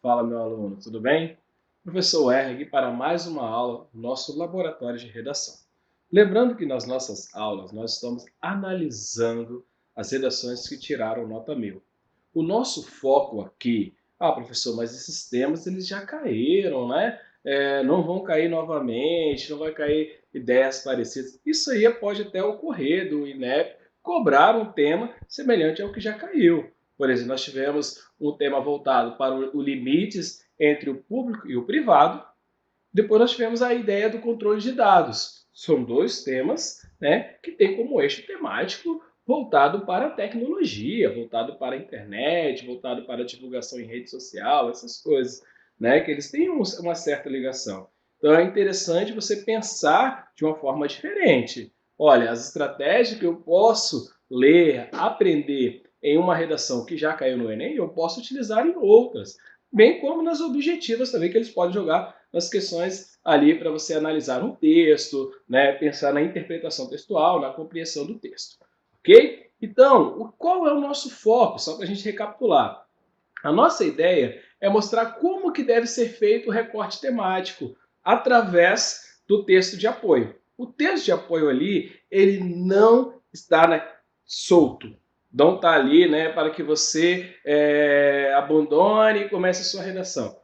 Fala, meu aluno, tudo bem? Professor R aqui para mais uma aula do nosso laboratório de redação. Lembrando que nas nossas aulas nós estamos analisando as redações que tiraram nota 1000. O nosso foco aqui, professor, mas esses temas eles já caíram, né? Não vão cair novamente, não vai cair ideias parecidas. Isso aí pode até ocorrer do INEP cobrar um tema semelhante ao que já caiu. Por exemplo, nós tivemos um tema voltado para o limites entre o público e o privado. Depois nós tivemos a ideia do controle de dados. São dois temas, né, que têm como eixo temático voltado para a tecnologia, voltado para a internet, voltado para a divulgação em rede social, essas coisas, né, que eles têm uma certa ligação. Então é interessante você pensar de uma forma diferente. Olha, as estratégias que eu posso ler, aprender em uma redação que já caiu no Enem, eu posso utilizar em outras, bem como nas objetivas também que eles podem jogar nas questões ali para você analisar um texto, né, pensar na interpretação textual, na compreensão do texto, ok? Então, qual é o nosso foco? Só para a gente recapitular. A nossa ideia é mostrar como que deve ser feito o recorte temático através do texto de apoio. O texto de apoio ali, ele não está solto, não está ali, né, para que você abandone e comece a sua redação.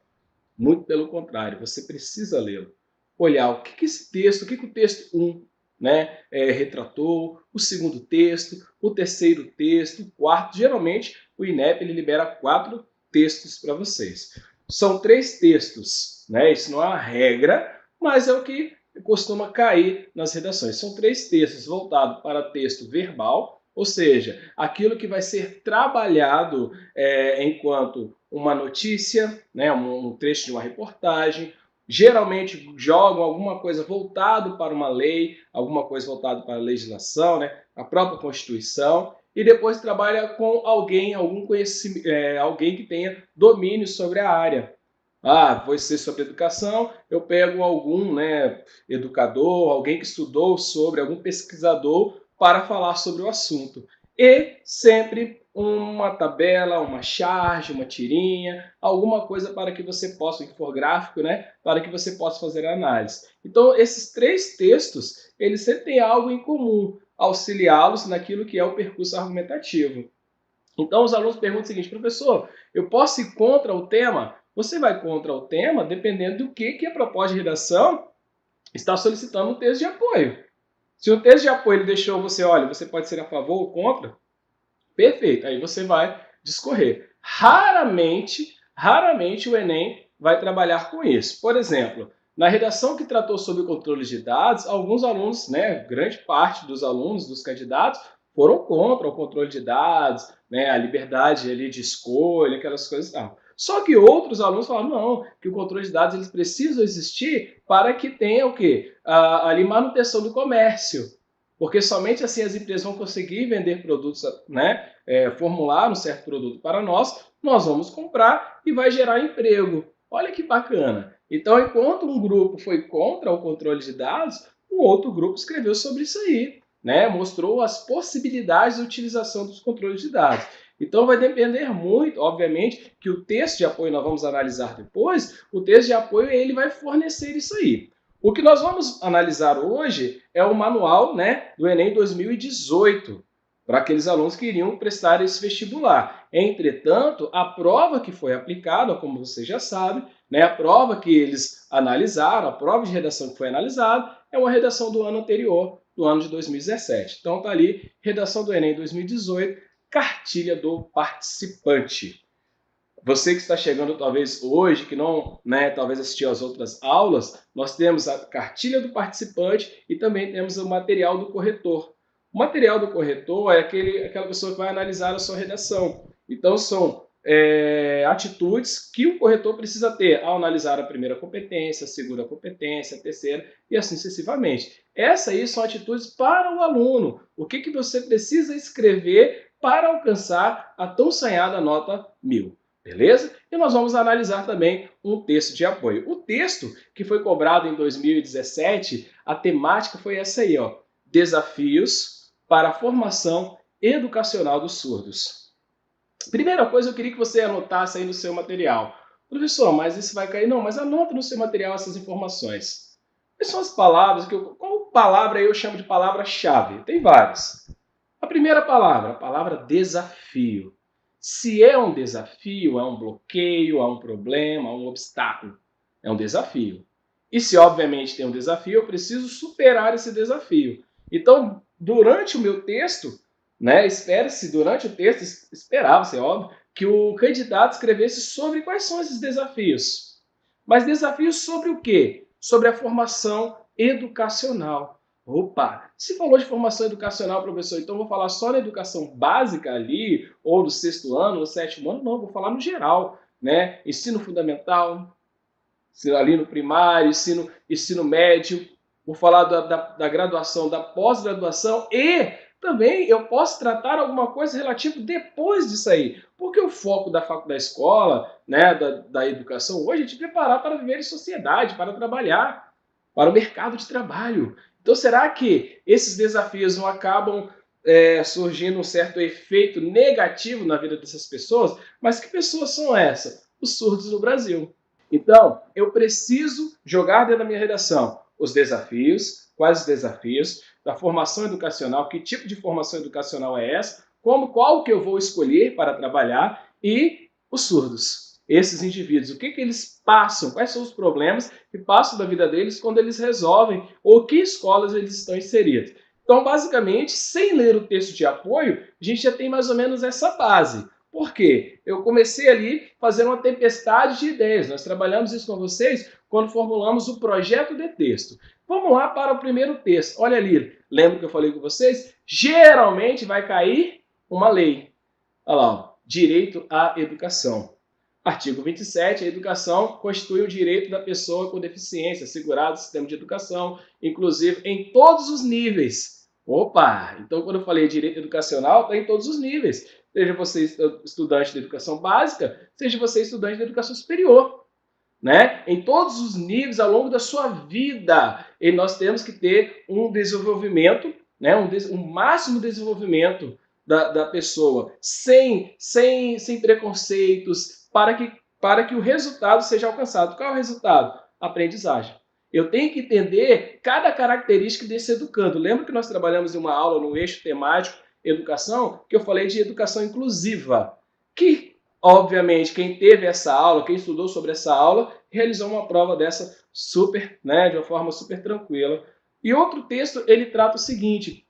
Muito pelo contrário, você precisa lê-lo. Olhar o que esse texto, o que o texto 1 retratou, o segundo texto, o terceiro texto, o quarto. Geralmente, o INEP ele libera 4 textos para vocês. São 3 textos, né? Isso não é uma regra, mas é o que costuma cair nas redações. São 3 textos voltados para texto verbal, ou seja, aquilo que vai ser trabalhado enquanto uma notícia, né, um trecho de uma reportagem. Geralmente jogam alguma coisa voltado para uma lei, alguma coisa voltada para a legislação, né, a própria Constituição, e depois trabalha com alguém, algum conhecimento, alguém que tenha domínio sobre a área. Vai ser sobre educação, eu pego algum, né, educador, alguém que estudou sobre, algum pesquisador para falar sobre o assunto. E sempre uma tabela, uma charge, uma tirinha, alguma coisa para que você possa, um infográfico, né, para que você possa fazer a análise. Então, esses 3 textos, eles sempre têm algo em comum, auxiliá-los naquilo que é o percurso argumentativo. Então, os alunos perguntam o seguinte: professor, eu posso ir contra o tema? Você vai contra o tema dependendo do que a proposta de redação está solicitando um texto de apoio. Se o texto de apoio ele deixou você, olha, você pode ser a favor ou contra, perfeito, aí você vai discorrer. Raramente o Enem vai trabalhar com isso. Por exemplo, na redação que tratou sobre o controle de dados, alguns alunos, né, grande parte dos alunos, dos candidatos, foram contra o controle de dados, né, a liberdade ali de escolha, aquelas coisas e tal. Só que outros alunos falaram, não, que o controle de dados eles precisam existir para que tenha o quê? Ali manutenção do comércio. Porque somente assim as empresas vão conseguir vender produtos, né, formular um certo produto para nós, nós vamos comprar e vai gerar emprego. Olha que bacana. Então, enquanto um grupo foi contra o controle de dados, um outro grupo escreveu sobre isso aí, né? Mostrou as possibilidades de utilização dos controles de dados. Então, vai depender muito, obviamente, que o texto de apoio nós vamos analisar depois, o texto de apoio ele vai fornecer isso aí. O que nós vamos analisar hoje é o manual, né, do Enem 2018, para aqueles alunos que iriam prestar esse vestibular. Entretanto, a prova que foi aplicada, como você já sabe, né, a prova que eles analisaram, a prova de redação que foi analisada, é uma redação do ano anterior, do ano de 2017. Então está ali, redação do Enem 2018, cartilha do participante. Você que está chegando talvez hoje, que não, né, talvez assistiu às outras aulas, nós temos a cartilha do participante e também temos o material do corretor. O material do corretor é aquela pessoa que vai analisar a sua redação. Então, são atitudes que o corretor precisa ter ao analisar a primeira competência, a segunda competência, a terceira e assim sucessivamente. Essas aí são atitudes para o aluno. O que você precisa escrever para alcançar a tão sonhada nota 1000. Beleza? E nós vamos analisar também um texto de apoio. O texto que foi cobrado em 2017, a temática foi essa aí, ó: desafios para a formação educacional dos surdos. Primeira coisa, eu queria que você anotasse aí no seu material. Professor, mas isso vai cair? Não, mas anota no seu material essas informações. Quais são as palavras? Qual palavra eu chamo de palavra-chave? Tem várias. A primeira palavra, a palavra desafio. Se é um desafio, é um bloqueio, é um problema, é um obstáculo. É um desafio. E se obviamente tem um desafio, eu preciso superar esse desafio. Então, durante o meu texto, né, espera-se, durante o texto, esperava-se, é óbvio, que o candidato escrevesse sobre quais são esses desafios. Mas desafios sobre o quê? Sobre a formação educacional. Opa, se falou de formação educacional, professor, então vou falar só na educação básica ali, ou do sexto ano, ou sétimo ano? Não, vou falar no geral, né? Ensino fundamental, ali no primário, ensino médio, vou falar da graduação, da pós-graduação e também eu posso tratar alguma coisa relativa depois disso aí, porque o foco da escola, né, da educação hoje é te preparar para viver em sociedade, para trabalhar, para o mercado de trabalho. Então, será que esses desafios não acabam surgindo um certo efeito negativo na vida dessas pessoas? Mas que pessoas são essas? Os surdos no Brasil. Então, eu preciso jogar dentro da minha redação os desafios, quais os desafios da formação educacional, que tipo de formação educacional é essa, qual que eu vou escolher para trabalhar e os surdos. Esses indivíduos, o que eles passam, quais são os problemas que passam da vida deles quando eles resolvem ou que escolas eles estão inseridos. Então, basicamente, sem ler o texto de apoio, a gente já tem mais ou menos essa base. Por quê? Eu comecei ali fazendo uma tempestade de ideias. Nós trabalhamos isso com vocês quando formulamos o projeto de texto. Vamos lá para o primeiro texto. Olha ali, lembra que eu falei com vocês? Geralmente vai cair uma lei. Olha lá, ó, direito à educação. Artigo 27, a educação constitui o direito da pessoa com deficiência, assegurado no sistema de educação, inclusive em todos os níveis. Opa! Então, quando eu falei direito educacional, está em todos os níveis. Seja você estudante de educação básica, seja você estudante de educação superior. Né? Em todos os níveis, ao longo da sua vida, e nós temos que ter um desenvolvimento, né? um máximo desenvolvimento da pessoa, sem preconceitos, para que o resultado seja alcançado. Qual é o resultado? Aprendizagem. Eu tenho que entender cada característica desse educando. Lembra que nós trabalhamos em uma aula no eixo temático educação, que eu falei de educação inclusiva, que, obviamente, quem teve essa aula, quem estudou sobre essa aula, realizou uma prova dessa super, né, de uma forma super tranquila. E outro texto, ele trata o seguinte,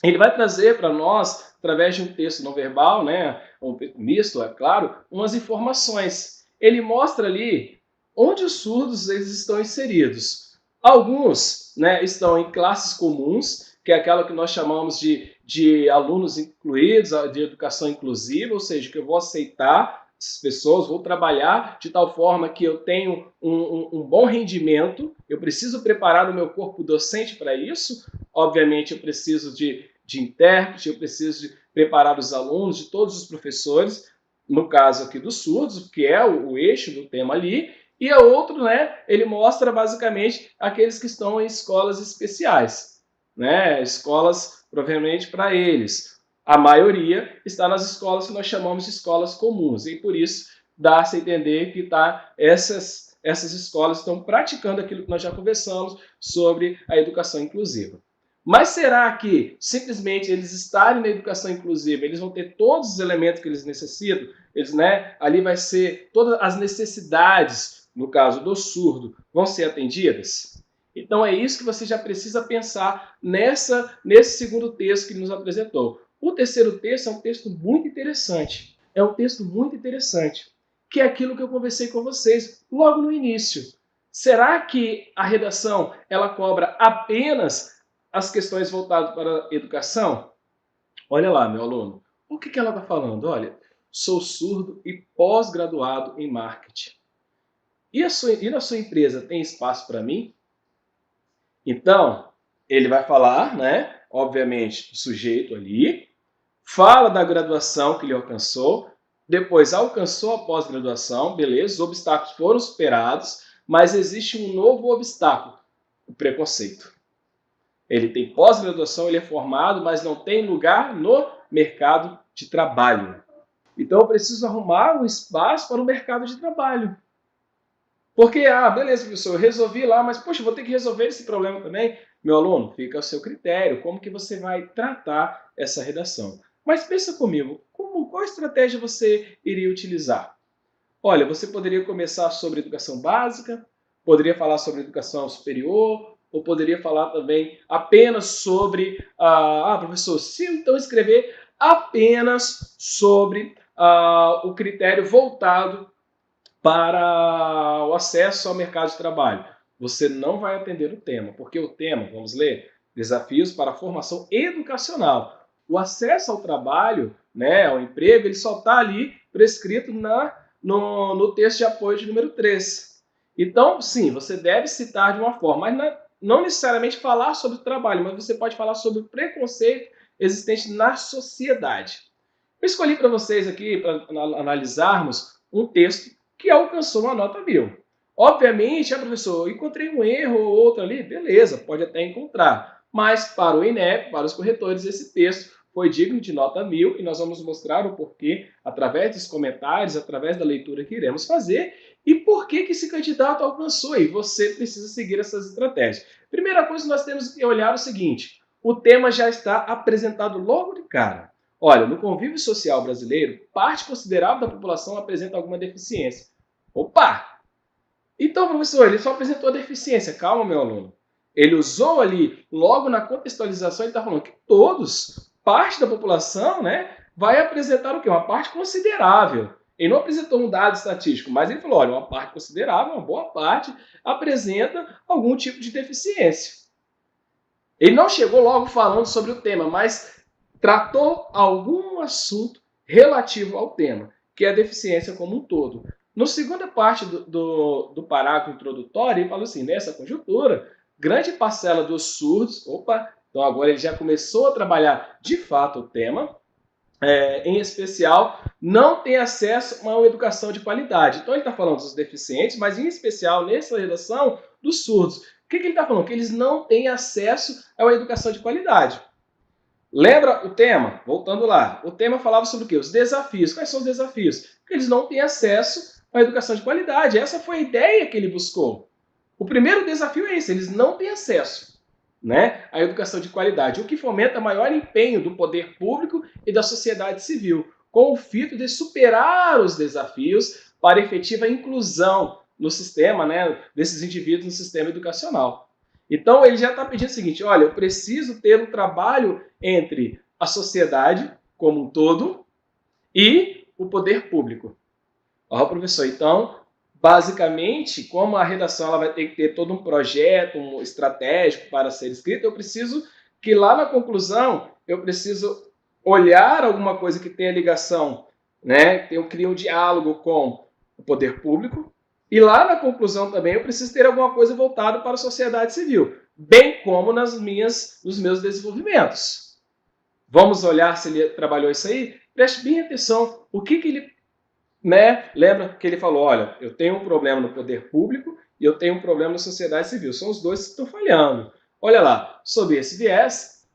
ele vai trazer para nós, através de um texto não verbal, né, um misto, é claro, umas informações. Ele mostra ali onde os surdos eles estão inseridos. Alguns, né, estão em classes comuns, que é aquela que nós chamamos de alunos incluídos, de educação inclusiva, ou seja, que eu vou aceitar essas pessoas, vou trabalhar de tal forma que eu tenho um bom rendimento, eu preciso preparar o meu corpo docente para isso, obviamente eu preciso de intérprete, eu preciso de preparar os alunos, de todos os professores, no caso aqui dos surdos, que é o eixo do tema ali, e a outro, né, ele mostra basicamente aqueles que estão em escolas especiais, né, escolas provavelmente para eles. A maioria está nas escolas que nós chamamos de escolas comuns, e por isso dá-se a entender que essas escolas estão praticando aquilo que nós já conversamos sobre a educação inclusiva. Mas será que simplesmente eles estarem na educação inclusiva, eles vão ter todos os elementos que eles necessitam? Eles, né, ali vai ser todas as necessidades, no caso do surdo, vão ser atendidas? Então é isso que você já precisa pensar nesse segundo texto que ele nos apresentou. O terceiro texto é um texto muito interessante. É um texto muito interessante, que é aquilo que eu conversei com vocês logo no início. Será que a redação ela cobra apenas as questões voltadas para a educação? Olha lá, meu aluno. O que ela está falando? Olha, sou surdo e pós-graduado em marketing. E na sua empresa tem espaço para mim? Então, ele vai falar, né? Obviamente, o sujeito ali, fala da graduação que ele alcançou, depois alcançou a pós-graduação, beleza, os obstáculos foram superados, mas existe um novo obstáculo, o preconceito. Ele tem pós-graduação, ele é formado, mas não tem lugar no mercado de trabalho. Então eu preciso arrumar um espaço para o mercado de trabalho. Porque, beleza, professor, eu resolvi lá, mas, poxa, vou ter que resolver esse problema também. Meu aluno, fica ao seu critério, como que você vai tratar essa redação. Mas pensa comigo, qual estratégia você iria utilizar? Olha, você poderia começar sobre educação básica, poderia falar sobre educação superior, ou poderia falar também apenas sobre, professor, se eu então escrever apenas sobre o critério voltado para o acesso ao mercado de trabalho. Você não vai atender o tema, porque o tema, vamos ler, desafios para a formação educacional. O acesso ao trabalho, né, ao emprego, ele só está ali prescrito no texto de apoio de número 3. Então, sim, você deve citar de uma forma, mas não necessariamente falar sobre o trabalho, mas você pode falar sobre o preconceito existente na sociedade. Eu escolhi para vocês aqui, para analisarmos, um texto que alcançou uma nota 1000. Obviamente, professor, eu encontrei um erro ou outro ali, beleza, pode até encontrar. Mas para o INEP, para os corretores, esse texto foi digno de nota 1000 e nós vamos mostrar o porquê através dos comentários, através da leitura que iremos fazer e por que esse candidato alcançou e você precisa seguir essas estratégias. Primeira coisa, nós temos que olhar o seguinte, o tema já está apresentado logo de cara. Olha, no convívio social brasileiro, parte considerável da população apresenta alguma deficiência. Opa! Então, professor, ele só apresentou a deficiência. Calma, meu aluno. Ele usou ali, logo na contextualização, ele está falando que todos, parte da população, né, vai apresentar o quê? Uma parte considerável. Ele não apresentou um dado estatístico, mas ele falou, olha, uma parte considerável, uma boa parte, apresenta algum tipo de deficiência. Ele não chegou logo falando sobre o tema, mas tratou algum assunto relativo ao tema, que é a deficiência como um todo. Na segunda parte do parágrafo introdutório, ele falou assim, nessa conjuntura, grande parcela dos surdos, então agora ele já começou a trabalhar de fato o tema, em especial, não tem acesso a uma educação de qualidade. Então ele está falando dos deficientes, mas em especial nessa redação dos surdos. O que ele está falando? Que eles não têm acesso a uma educação de qualidade. Lembra o tema? Voltando lá. O tema falava sobre o quê? Os desafios. Quais são os desafios? Porque eles não têm acesso a uma educação de qualidade. Essa foi a ideia que ele buscou. O primeiro desafio é esse, eles não têm acesso, né, à educação de qualidade, o que fomenta maior empenho do poder público e da sociedade civil, com o fito de superar os desafios para efetiva inclusão no sistema, né, desses indivíduos no sistema educacional. Então, ele já está pedindo o seguinte, olha, eu preciso ter um trabalho entre a sociedade como um todo e o poder público. Ó, professor, então, basicamente, como a redação ela vai ter que ter todo um projeto um estratégico para ser escrito, eu preciso que lá na conclusão, eu preciso olhar alguma coisa que tenha ligação, né? Eu crio um diálogo com o poder público, e lá na conclusão também eu preciso ter alguma coisa voltada para a sociedade civil, bem como nos meus desenvolvimentos. Vamos olhar se ele trabalhou isso aí? Preste bem atenção. O que ele, né? Lembra que ele falou, olha, eu tenho um problema no poder público e eu tenho um problema na sociedade civil. São os dois que estão falhando. Olha lá, sob esse viés,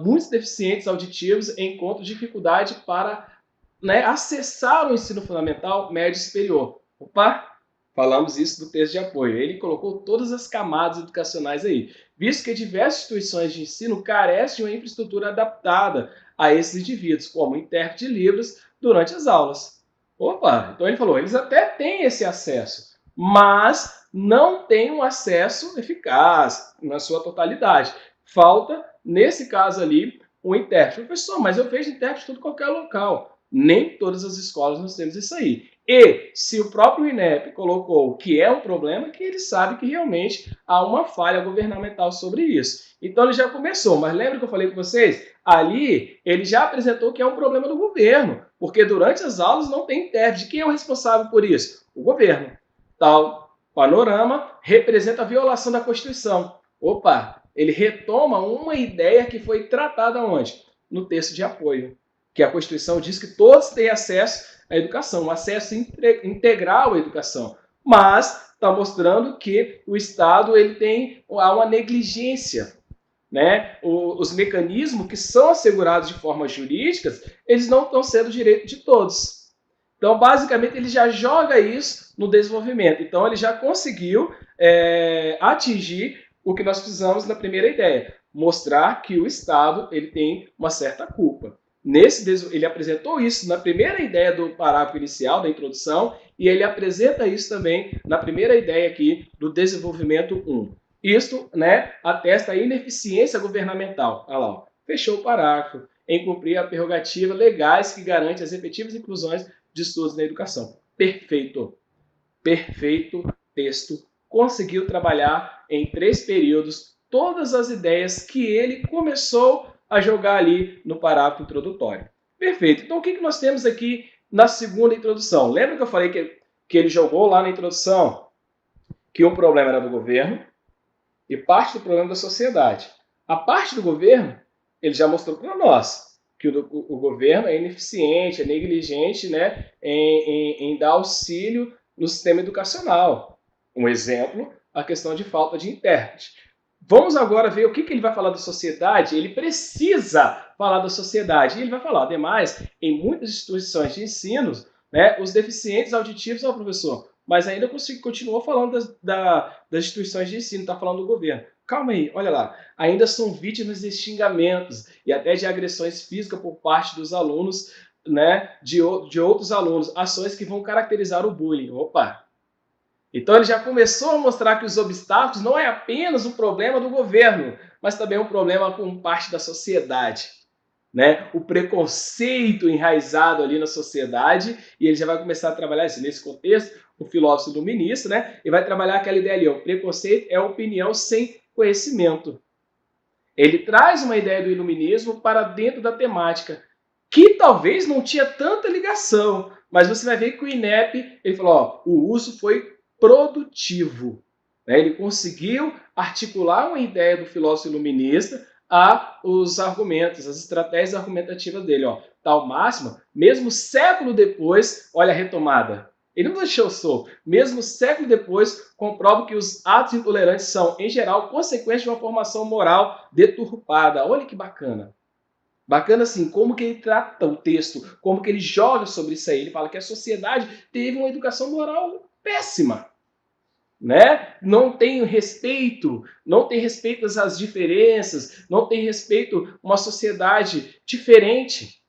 muitos deficientes auditivos encontram dificuldade para, né, acessar o ensino fundamental, médio e superior. Opa, falamos isso do texto de apoio. Ele colocou todas as camadas educacionais aí, visto que diversas instituições de ensino carecem de uma infraestrutura adaptada a esses indivíduos, como intérprete de livros durante as aulas. Opa, então ele falou, eles até têm esse acesso, mas não têm um acesso eficaz na sua totalidade. Falta, nesse caso ali, um intérprete. Professor, mas eu vejo intérprete em tudo qualquer local. Nem todas as escolas nós temos isso aí. E se o próprio INEP colocou que é um problema, que ele sabe que realmente há uma falha governamental sobre isso. Então ele já começou, mas lembra que eu falei com vocês? Ali ele já apresentou que é um problema do governo, porque durante as aulas não tem intérprete. Quem é o responsável por isso? O governo. Tal panorama representa a violação da Constituição. Opa, ele retoma uma ideia que foi tratada onde? No texto de apoio, que a Constituição diz que todos têm acesso à educação, um acesso integral à educação. Mas está mostrando que o Estado ele tem uma negligência, né? Os mecanismos que são assegurados de forma jurídica, eles não estão sendo direito de todos. Então, basicamente, ele já joga isso no desenvolvimento. Então, ele já conseguiu atingir o que nós precisamos na primeira ideia, mostrar que o Estado ele tem uma certa culpa. Ele apresentou isso na primeira ideia do parágrafo inicial, da introdução, e ele apresenta isso também na primeira ideia aqui do desenvolvimento 1. Isto, né, atesta a ineficiência governamental. Olha lá, ó, fechou o parágrafo, em cumprir a prerrogativa legais que garante as efetivas inclusões de estudos na educação. Perfeito. Perfeito texto. Conseguiu trabalhar em 3 períodos todas as ideias que ele começou a jogar ali no parágrafo introdutório. Perfeito. Então, o que nós temos aqui na segunda introdução? Lembra que eu falei que ele jogou lá na introdução que um problema era do governo e parte do problema da sociedade. A parte do governo, ele já mostrou para nós que o governo é ineficiente, é negligente, né, em dar auxílio no sistema educacional. Um exemplo, a questão de falta de intérprete. Vamos agora ver o que ele vai falar da sociedade. Ele precisa falar da sociedade. E ele vai falar, ademais, em muitas instituições de ensino, né, os deficientes auditivos, professor, mas ainda continuou falando das instituições de ensino, está falando do governo. Calma aí, olha lá. Ainda são vítimas de xingamentos e até de agressões físicas por parte dos alunos, né, de outros alunos, ações que vão caracterizar o bullying. Opa! Então ele já começou a mostrar que os obstáculos não é apenas um problema do governo, mas também um problema com parte da sociedade. Né? O preconceito enraizado ali na sociedade, e ele já vai começar a trabalhar isso nesse contexto, o filósofo iluminista, né? E vai trabalhar aquela ideia ali, ó, o preconceito é opinião sem conhecimento. Ele traz uma ideia do iluminismo para dentro da temática, que talvez não tinha tanta ligação, mas você vai ver que o INEP, ele falou, ó, o uso foi produtivo. Né? Ele conseguiu articular uma ideia do filósofo iluminista a os argumentos, as estratégias argumentativas dele. Ó. Tal máxima, mesmo século depois, olha a retomada. Ele não deixou solto. Mesmo século depois, comprova que os atos intolerantes são, em geral, consequência de uma formação moral deturpada. Olha que bacana. Bacana assim, como que ele trata o texto, como que ele joga sobre isso aí. Ele fala que a sociedade teve uma educação moral péssima. Né? Não tem respeito às diferenças, não tem respeito a uma sociedade diferente.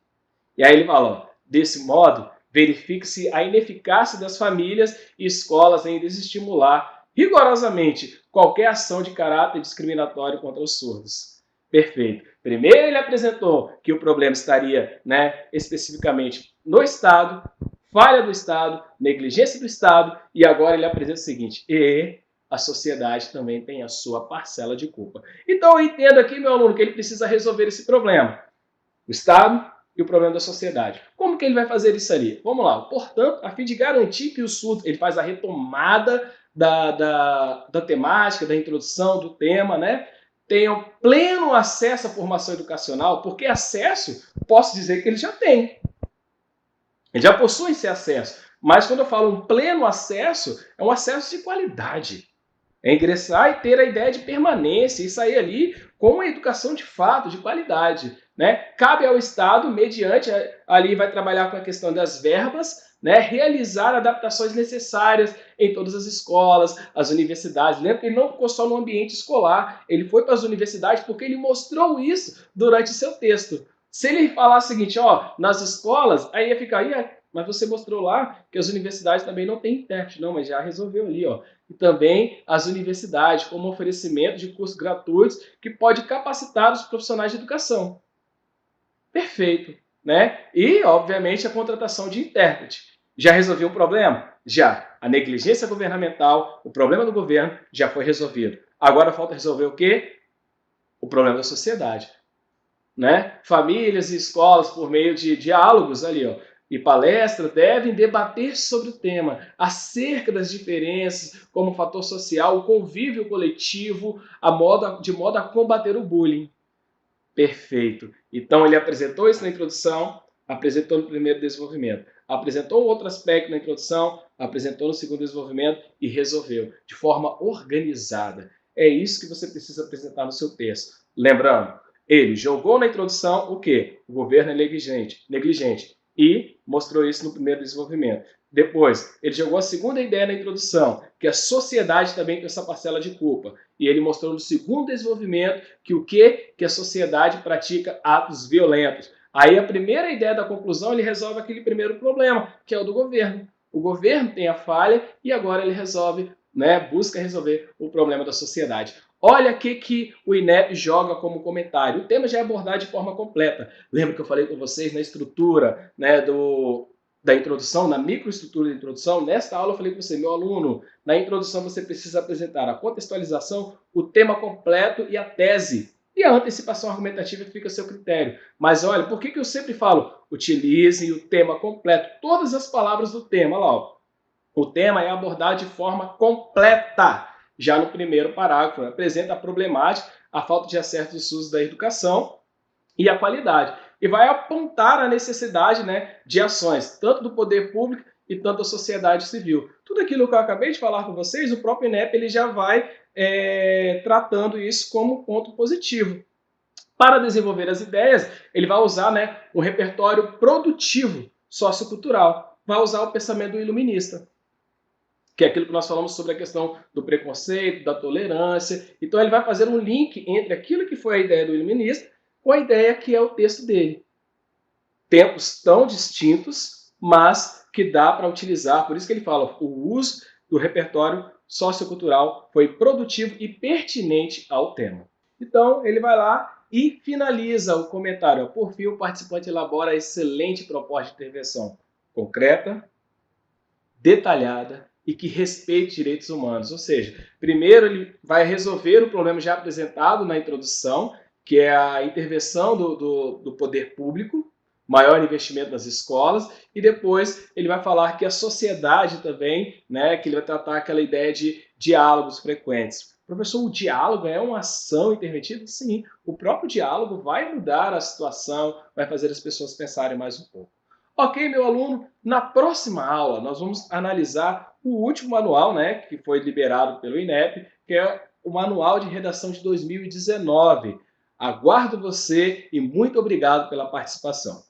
E aí ele fala, ó, desse modo, verifique-se a ineficácia das famílias e escolas em desestimular rigorosamente qualquer ação de caráter discriminatório contra os surdos. Perfeito. Primeiro ele apresentou que o problema estaria, né, especificamente no Estado, falha do Estado, negligência do Estado, e agora ele apresenta o seguinte, e a sociedade também tem a sua parcela de culpa. Então eu entendo aqui, meu aluno, que ele precisa resolver esse problema. O Estado e o problema da sociedade. Como que ele vai fazer isso ali? Vamos lá. Portanto, a fim de garantir que o surdo, ele faz a retomada da temática, da introdução do tema, né? Tenham pleno acesso à formação educacional, porque acesso, posso dizer que ele já tem. Ele já possui esse acesso. Mas quando eu falo um pleno acesso, é um acesso de qualidade. É ingressar e ter a ideia de permanência e sair ali com uma educação de fato, de qualidade. Né? Cabe ao Estado, mediante, ali vai trabalhar com a questão das verbas, né? Realizar adaptações necessárias em todas as escolas, as universidades. Lembra que ele não ficou só no ambiente escolar, ele foi para as universidades porque ele mostrou isso durante seu texto. Se ele falar o seguinte, ó, nas escolas, aí ia ficar, mas você mostrou lá que as universidades também não têm intérprete. Não, mas já resolveu ali, ó. E também as universidades, como oferecimento de cursos gratuitos que pode capacitar os profissionais de educação. Perfeito, né? E, obviamente, a contratação de intérprete. Já resolveu um problema? Já. A negligência governamental, o problema do governo já foi resolvido. Agora falta resolver o quê? O problema da sociedade. Né? Famílias e escolas, por meio de diálogos ali, ó, e palestras, devem debater sobre o tema, acerca das diferenças, como fator social, o convívio coletivo, de modo a combater o bullying. Perfeito. Então, ele apresentou isso na introdução, apresentou no primeiro desenvolvimento, apresentou um outro aspecto na introdução, apresentou no segundo desenvolvimento e resolveu, de forma organizada. É isso que você precisa apresentar no seu texto. Lembrando, ele jogou na introdução o quê? O governo é negligente. E mostrou isso no primeiro desenvolvimento. Depois, ele jogou a segunda ideia na introdução, que a sociedade também tem essa parcela de culpa. E ele mostrou no segundo desenvolvimento que o quê? Que a sociedade pratica atos violentos. Aí a primeira ideia da conclusão, ele resolve aquele primeiro problema, que é o do governo. O governo tem a falha e agora ele resolve, né, busca resolver o problema da sociedade. Olha o que o INEP joga como comentário. O tema já é abordado de forma completa. Lembra que eu falei com vocês na estrutura, né, da introdução, na microestrutura da introdução? Nesta aula eu falei com você, meu aluno, na introdução você precisa apresentar a contextualização, o tema completo e a tese. E a antecipação argumentativa fica a seu critério. Mas olha, por que eu sempre falo? Utilize o tema completo, todas as palavras do tema. Olha lá, ó. O tema é abordado de forma completa. Já no primeiro parágrafo, apresenta a problemática, a falta de acesso dos SUS da educação e a qualidade. E vai apontar a necessidade, né, de ações, tanto do poder público e tanto da sociedade civil. Tudo aquilo que eu acabei de falar com vocês, o próprio INEP ele já vai tratando isso como ponto positivo. Para desenvolver as ideias, ele vai usar, né, um repertório produtivo sociocultural, vai usar o pensamento iluminista, que é aquilo que nós falamos sobre a questão do preconceito, da tolerância. Então ele vai fazer um link entre aquilo que foi a ideia do iluminista com a ideia que é o texto dele. Tempos tão distintos, mas que dá para utilizar. Por isso que ele fala, o uso do repertório sociocultural foi produtivo e pertinente ao tema. Então ele vai lá e finaliza o comentário. Por fim, o participante elabora a excelente proposta de intervenção concreta, detalhada e que respeite direitos humanos. Ou seja, primeiro ele vai resolver o problema já apresentado na introdução, que é a intervenção do poder público, maior investimento nas escolas, e depois ele vai falar que a sociedade também, né, que ele vai tratar aquela ideia de diálogos frequentes. Professor, o diálogo é uma ação interventiva? Sim, o próprio diálogo vai mudar a situação, vai fazer as pessoas pensarem mais um pouco. Ok, meu aluno, na próxima aula nós vamos analisar o último manual, né, que foi liberado pelo INEP, que é o Manual de Redação de 2019. Aguardo você e muito obrigado pela participação.